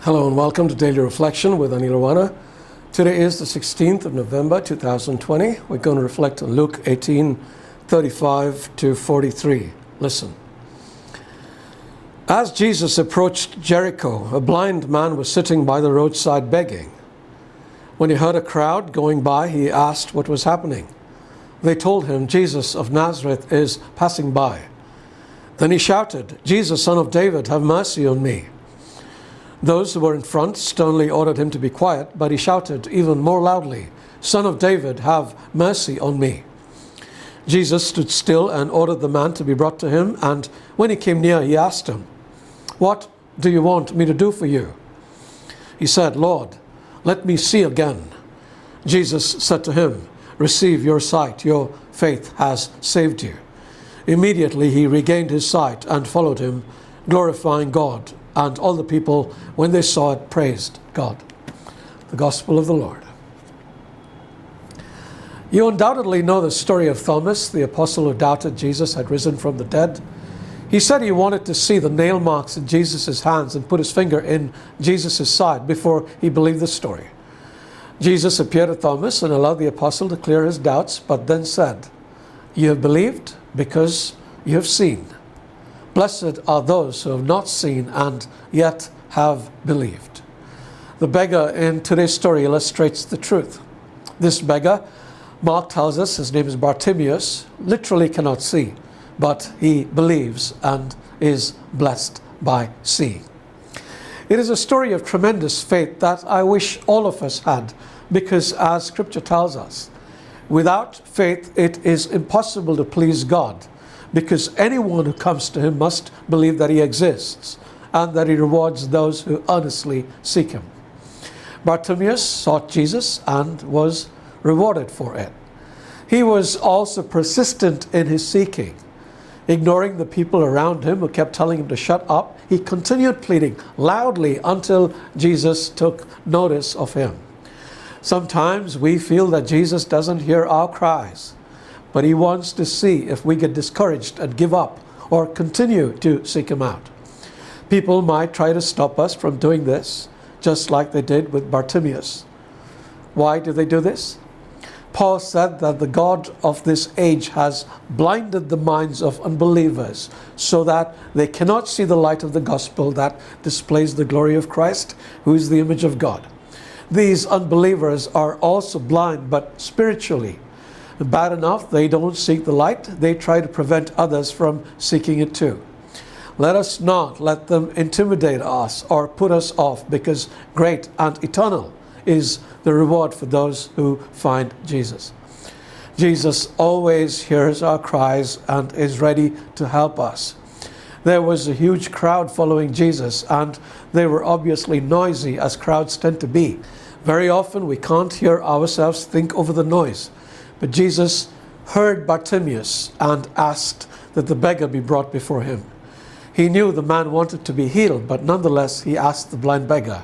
Hello and welcome to Daily Reflection with Aneel Aranha. Today is the 16th of November 2020. We're going to reflect on Luke 18:35 to 43. Listen. As Jesus approached Jericho, a blind man was sitting by the roadside begging. When he heard a crowd going by, he asked what was happening. They told him, Jesus of Nazareth is passing by. Then he shouted, Jesus, son of David, have mercy on me. Those who were in front sternly ordered him to be quiet, but he shouted even more loudly, Son of David, have mercy on me. Jesus stood still and ordered the man to be brought to him, and when he came near, he asked him, What do you want me to do for you? He said, Lord, let me see again. Jesus said to him, Receive your sight, your faith has saved you. Immediately he regained his sight and followed him, glorifying God. And all the people, when they saw it, praised God. The Gospel of the Lord. You undoubtedly know the story of Thomas, the apostle who doubted Jesus had risen from the dead. He said he wanted to see the nail marks in Jesus' hands and put his finger in Jesus' side before he believed the story. Jesus appeared to Thomas and allowed the apostle to clear his doubts, but then said, You have believed because you have seen. Blessed are those who have not seen and yet have believed. The beggar in today's story illustrates the truth. This beggar, Mark tells us, his name is Bartimaeus, literally cannot see, but he believes and is blessed by seeing. It is a story of tremendous faith that I wish all of us had, because as Scripture tells us, without faith it is impossible to please God. Because anyone who comes to him must believe that he exists and that he rewards those who earnestly seek him. Bartimaeus sought Jesus and was rewarded for it. He was also persistent in his seeking. Ignoring the people around him who kept telling him to shut up, he continued pleading loudly until Jesus took notice of him. Sometimes we feel that Jesus doesn't hear our cries, but he wants to see if we get discouraged and give up or continue to seek him out. People might try to stop us from doing this, just like they did with Bartimaeus. Why do they do this? Paul said that the God of this age has blinded the minds of unbelievers so that they cannot see the light of the gospel that displays the glory of Christ, who is the image of God. These unbelievers are also blind, but spiritually. Bad enough, they don't seek the light, they try to prevent others from seeking it too. Let us not let them intimidate us or put us off, because great and eternal is the reward for those who find Jesus. Jesus always hears our cries and is ready to help us. There was a huge crowd following Jesus, and they were obviously noisy, as crowds tend to be. Very often we can't hear ourselves think over the noise. But Jesus heard Bartimaeus and asked that the beggar be brought before him. He knew the man wanted to be healed, but nonetheless he asked the blind beggar,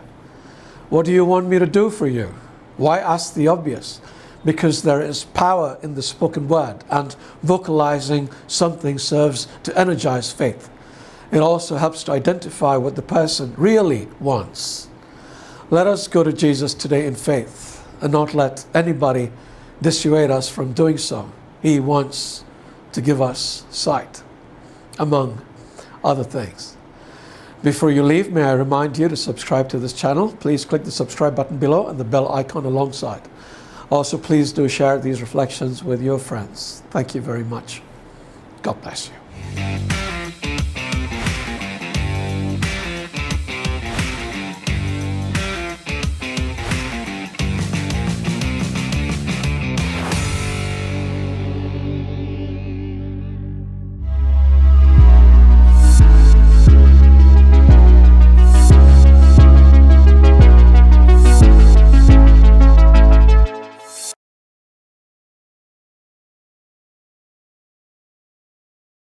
What do you want me to do for you? Why ask the obvious? Because there is power in the spoken word, and vocalizing something serves to energize faith. It also helps to identify what the person really wants. Let us go to Jesus today in faith and not let anybody dissuade us from doing so. He wants to give us sight, among other things. Before you leave, may I remind you to subscribe to this channel. Please click the subscribe button below and the bell icon alongside. Also, please do share these reflections with your friends. Thank you very much. God bless you.